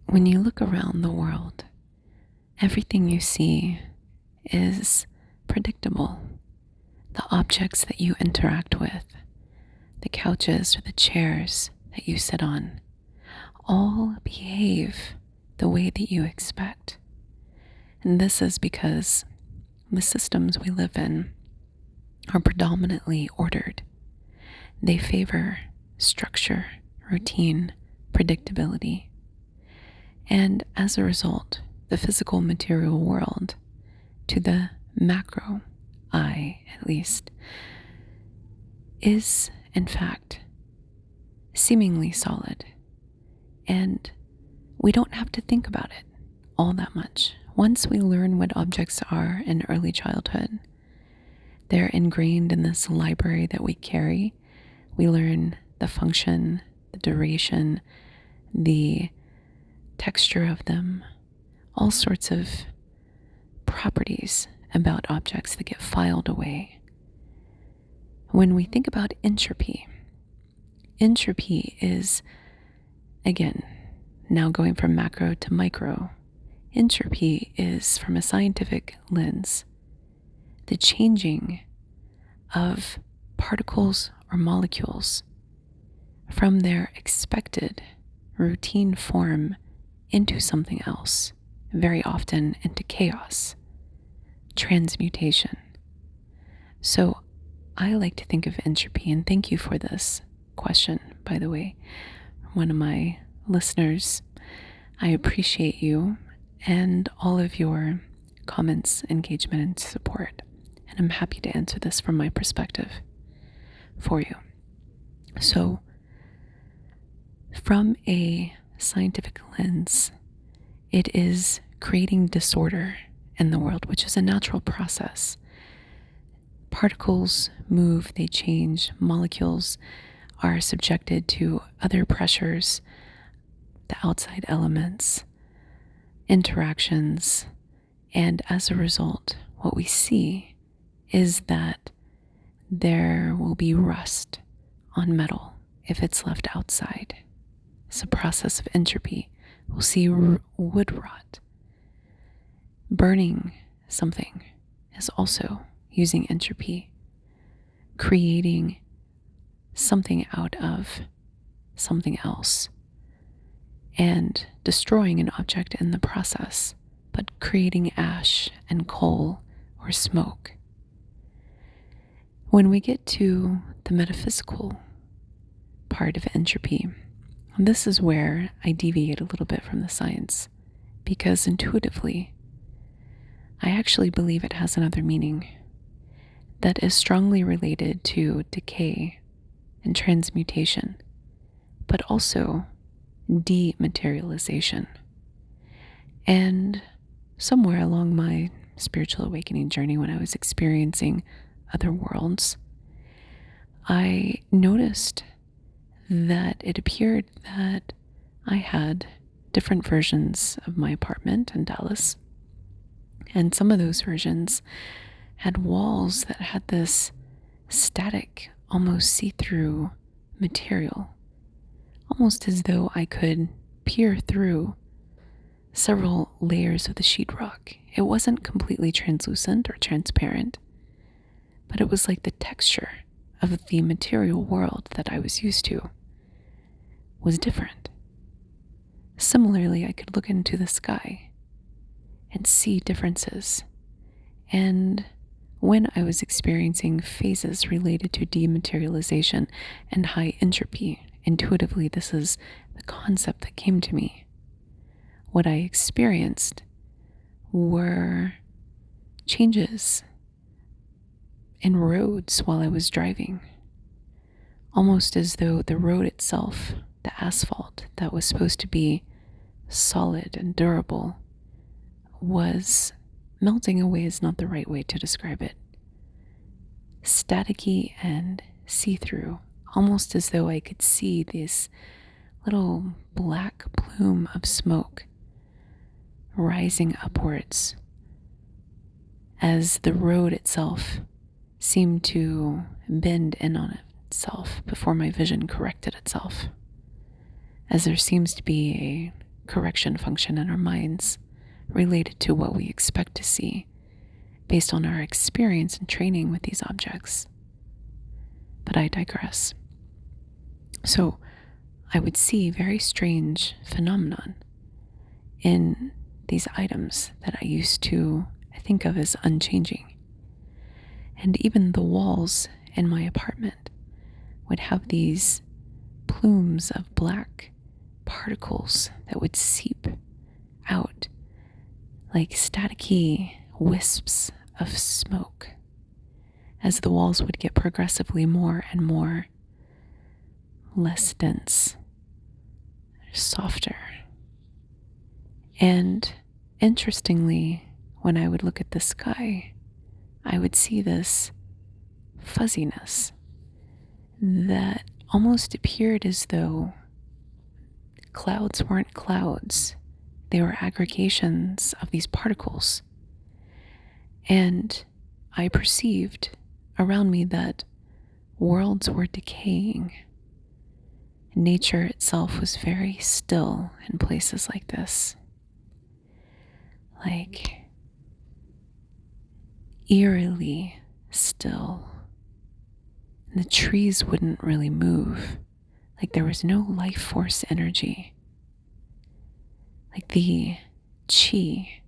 when you look around the world, everything you see is predictable. The objects that you interact with, the couches or the chairs that you sit on, all behave the way that you expect. And this is because the systems we live in are predominantly ordered. They favor structure, routine, predictability. And as a result, the physical material world, to the macro eye at least, is in fact seemingly solid. And we don't have to think about it all that much. Once we learn what objects are in early childhood, they're ingrained in this library that we carry. We learn the function, the duration, the texture of them, all sorts of properties about objects that get filed away. When we think about entropy is, again, now going from macro to micro, entropy is, from a scientific lens, the changing of particles or molecules from their expected routine form into something else, very often into chaos, transmutation. So I like to think of entropy, and thank you for this question, by the way, one of my listeners. I appreciate you and all of your comments, engagement, and support, and I'm happy to answer this from my perspective for you. So, from a scientific lens, it is creating disorder in the world, which is a natural process. Particles move, they change, molecules are subjected to other pressures, the outside elements, interactions, and as a result, what we see is that there will be rust on metal if it's left outside. It's a process of entropy. We'll see wood rot. Burning something is also using entropy, creating something out of something else, and destroying an object in the process, but creating ash and coal or smoke. When we get to the metaphysical part of entropy, this is where I deviate a little bit from the science, because intuitively, I actually believe it has another meaning that is strongly related to decay and transmutation, but also dematerialization. And somewhere along my spiritual awakening journey, when I was experiencing other worlds, I noticed that it appeared that I had different versions of my apartment in Dallas. And some of those versions had walls that had this static, almost see-through material, almost as though I could peer through several layers of the sheetrock. It wasn't completely translucent or transparent, but it was like the texture of the material world that I was used to was different. Similarly, I could look into the sky and see differences. And when I was experiencing phases related to dematerialization and high entropy, intuitively, this is the concept that came to me. What I experienced were changes in roads while I was driving, almost as though the road itself, the asphalt that was supposed to be solid and durable, was melting away is not the right way to describe it. Staticky and see-through, almost as though I could see this little black plume of smoke rising upwards as the road itself seemed to bend in on itself before my vision corrected itself, as there seems to be a correction function in our minds related to what we expect to see based on our experience and training with these objects. But I digress. So I would see very strange phenomenon in these items that I used to think of as unchanging. And even the walls in my apartment would have these plumes of black particles that would seep out like staticky wisps of smoke as the walls would get progressively more and more less dense, softer. And interestingly, when I would look at the sky, I would see this fuzziness that almost appeared as though clouds weren't clouds. They were aggregations of these particles. And I perceived around me that worlds were decaying. Nature itself was very still in places like this. Like eerily still. And the trees wouldn't really move. Like there was no life force energy. Like the chi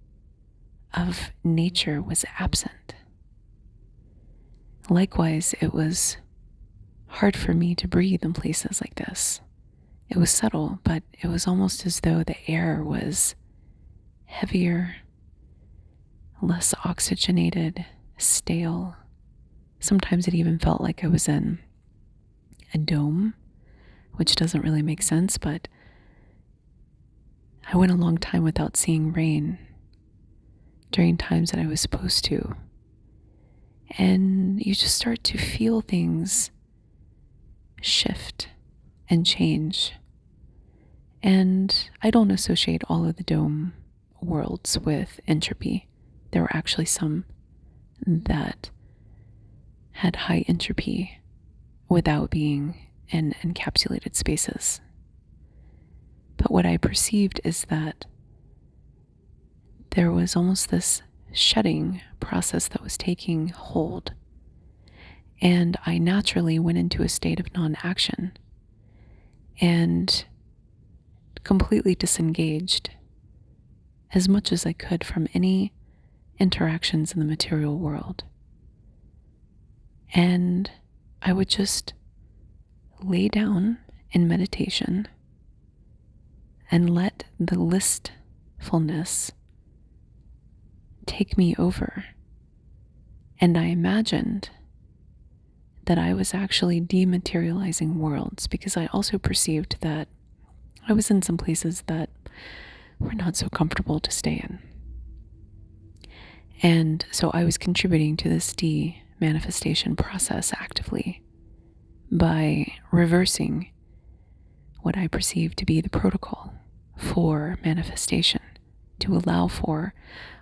of nature was absent. Likewise, it was hard for me to breathe in places like this. It was subtle, but it was almost as though the air was heavier, less oxygenated, stale. Sometimes it even felt like I was in a dome, which doesn't really make sense, but I went a long time without seeing rain during times that I was supposed to. And you just start to feel things shift and change. And I don't associate all of the dome worlds with entropy. There were actually some that had high entropy without being in encapsulated spaces. But what I perceived is that there was almost this shedding process that was taking hold. And I naturally went into a state of non-action and completely disengaged as much as I could from any interactions in the material world. And I would just lay down in meditation and let the listfulness take me over. And I imagined that I was actually dematerializing worlds, because I also perceived that I was in some places that were not so comfortable to stay in. And so I was contributing to this de-manifestation process actively by reversing what I perceived to be the protocol for manifestation, to allow for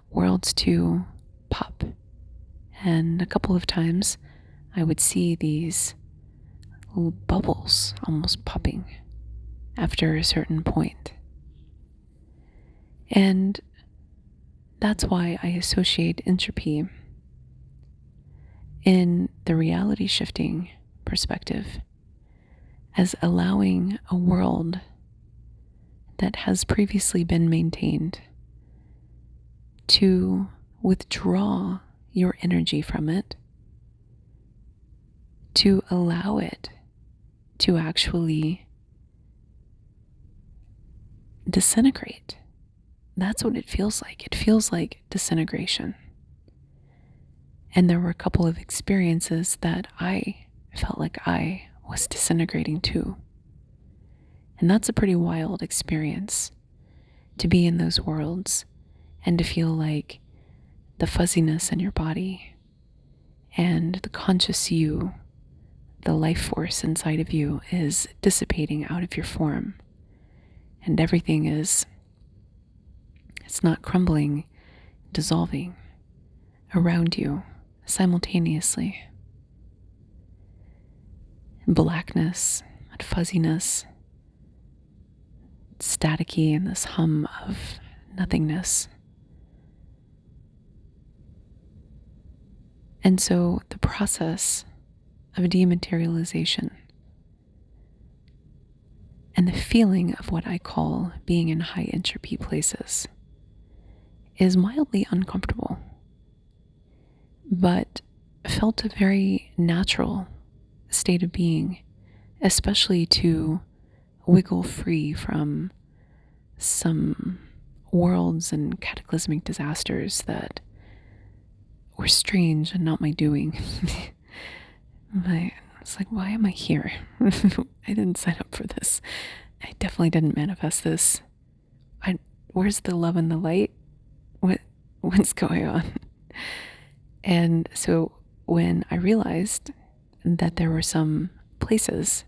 worlds to pop. And a couple of times I would see these bubbles almost popping after a certain point. And that's why I associate entropy in the reality shifting perspective as allowing a world that has previously been maintained to withdraw your energy from it, to allow it to actually disintegrate. That's what it feels like. It feels like disintegration. And there were a couple of experiences that I felt like I was disintegrating too. And that's a pretty wild experience, to be in those worlds and to feel like the fuzziness in your body and the conscious you, the life force inside of you, is dissipating out of your form. And everything is, it's not crumbling, dissolving around you simultaneously. Blackness and fuzziness, staticky and this hum of nothingness. And so the process of dematerialization and the feeling of what I call being in high entropy places is mildly uncomfortable, but felt a very natural state of being, especially to wiggle free from some worlds and cataclysmic disasters that were strange and not my doing. It's like, why am I here? I didn't sign up for this. I definitely didn't manifest this. Where's the love and the light? What's going on? And so when I realized that there were some places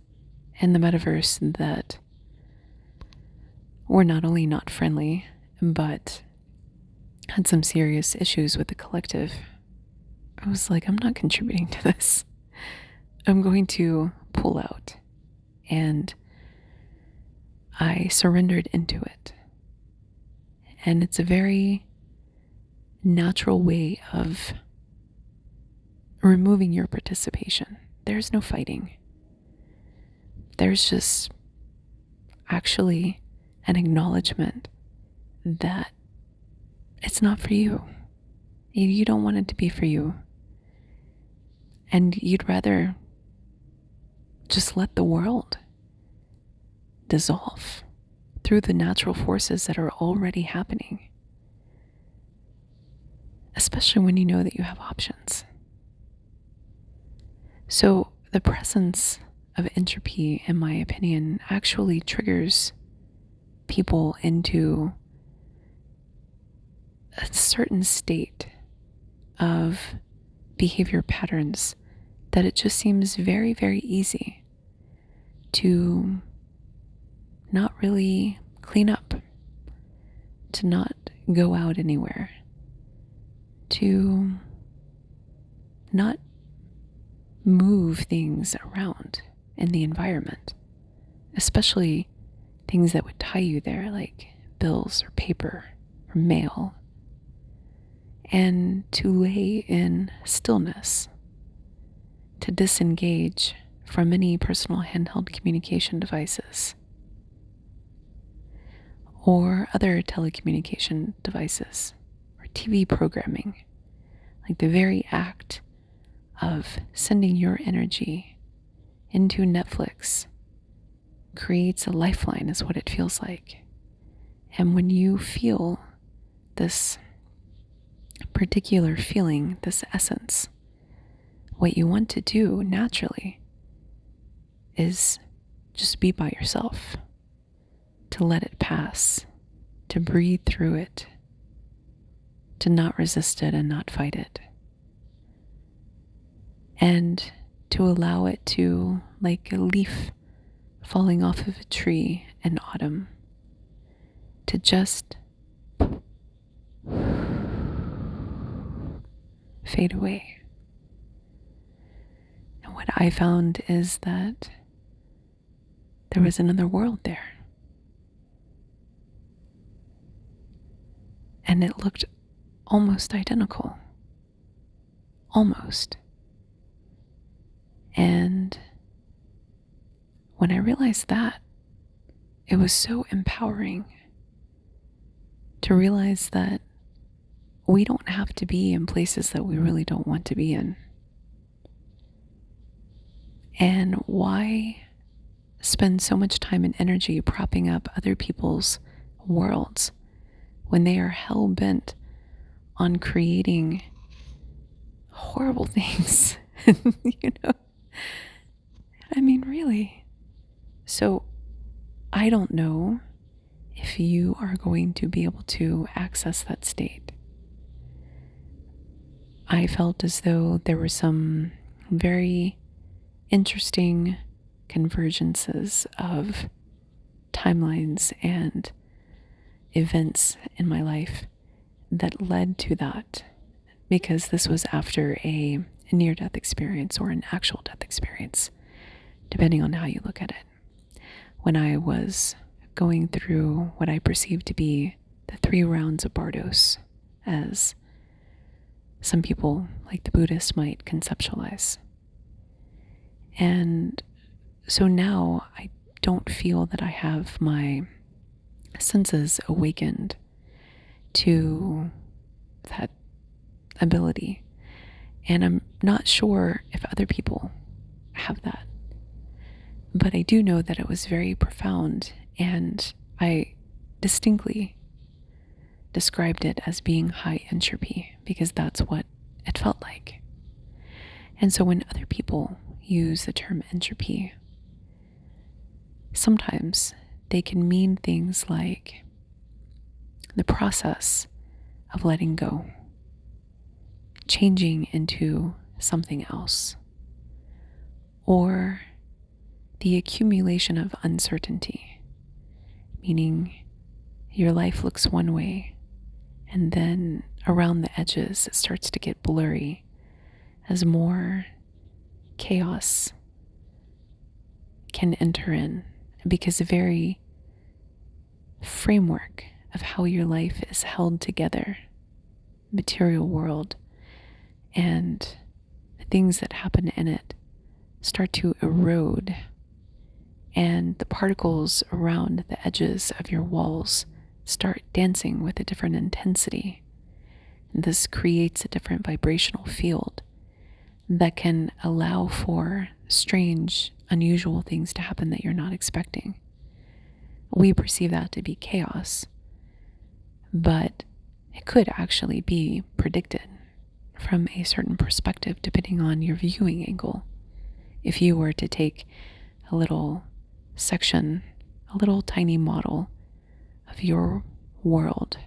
in the metaverse that were not only not friendly, but had some serious issues with the collective, I was like, I'm not contributing to this. I'm going to pull out. And I surrendered into it. And it's a very natural way of removing your participation. There's no fighting. There's just actually an acknowledgement that it's not for you. You don't want it to be for you. And you'd rather just let the world dissolve through the natural forces that are already happening. Especially when you know that you have options. So the presence of entropy, in my opinion, actually triggers people into a certain state of behavior patterns that it just seems very, very easy to not really clean up, to not go out anywhere, to not move things around in the environment, especially things that would tie you there, like bills or paper or mail, and to lay in stillness, to disengage from any personal handheld communication devices or other telecommunication devices or TV programming. Like the very act of sending your energy into Netflix creates a lifeline, is what it feels like. And when you feel this particular feeling, this essence, what you want to do naturally is just be by yourself, to let it pass, to breathe through it, to not resist it and not fight it, and to allow it to, like a leaf falling off of a tree in autumn, to just fade away. And what I found is that there was another world there. And it looked almost identical. Almost. And when I realized that, it was so empowering to realize that we don't have to be in places that we really don't want to be in. And why spend so much time and energy propping up other people's worlds when they are hell-bent on creating horrible things? You know? I mean, really. So I don't know if you are going to be able to access that state. I felt as though there were some very interesting convergences of timelines and events in my life that led to that, because this was after a near-death experience or an actual death experience, depending on how you look at it. When I was going through what I perceive to be the 3 rounds of Bardos, as some people, like the Buddhists, might conceptualize. And so now I don't feel that I have my senses awakened to that ability. And I'm not sure if other people have that. But I do know that it was very profound, and I distinctly described it as being high entropy because that's what it felt like. And so when other people use the term entropy, sometimes they can mean things like the process of letting go, changing into something else, or the accumulation of uncertainty, meaning your life looks one way, and then around the edges it starts to get blurry as more chaos can enter in, because the very framework of how your life is held together, material world, and the things that happen in it start to erode, and the particles around the edges of your walls start dancing with a different intensity. And this creates a different vibrational field that can allow for strange, unusual things to happen that you're not expecting. We perceive that to be chaos, but it could actually be predicted from a certain perspective depending on your viewing angle. If you were to take a little section, a little tiny model of your world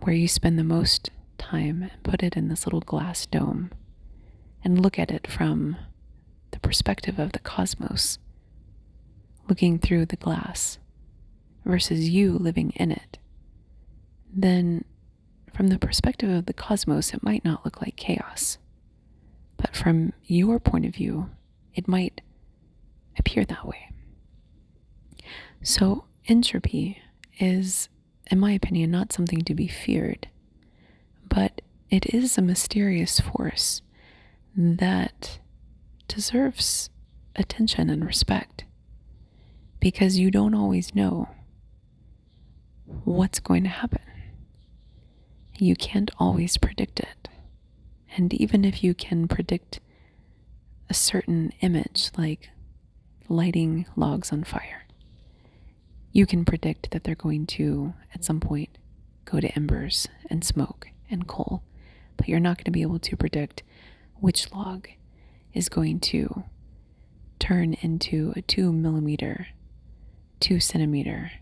where you spend the most time, and put it in this little glass dome and look at it from the perspective of the cosmos, looking through the glass versus you living in it, then from the perspective of the cosmos, it might not look like chaos. But from your point of view, it might appear that way. So entropy is, in my opinion, not something to be feared, but it is a mysterious force that deserves attention and respect, because you don't always know what's going to happen. You can't always predict it. And even if you can predict a certain image, like lighting logs on fire, you can predict that they're going to, at some point, go to embers and smoke and coal, but you're not going to be able to predict which log is going to turn into a 2 millimeter, 2 centimeter,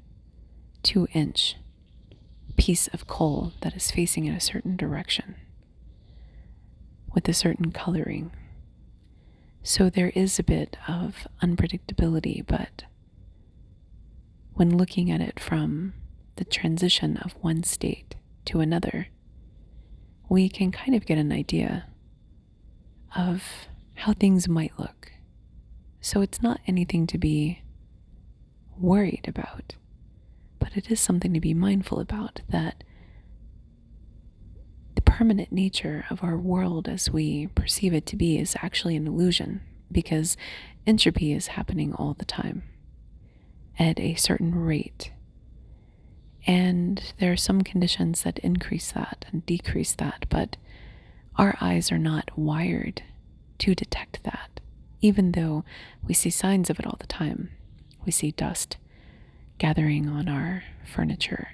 2-inch piece of coal that is facing in a certain direction with a certain coloring. So there is a bit of unpredictability, but when looking at it from the transition of one state to another, we can kind of get an idea of how things might look. So it's not anything to be worried about, but it is something to be mindful about, that the permanent nature of our world as we perceive it to be is actually an illusion, because entropy is happening all the time at a certain rate. And there are some conditions that increase that and decrease that, but our eyes are not wired to detect that, even though we see signs of it all the time. We see dust gathering on our furniture.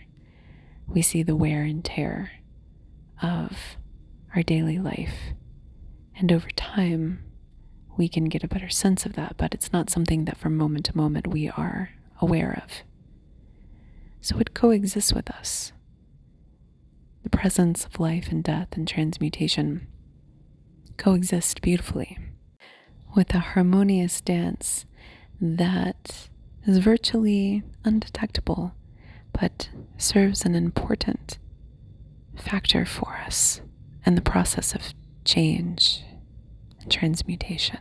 We see the wear and tear of our daily life. And over time, we can get a better sense of that, but it's not something that from moment to moment we are aware of. So it coexists with us. The presence of life and death and transmutation coexist beautifully with a harmonious dance that is virtually undetectable, but serves an important factor for us in the process of change and transmutation.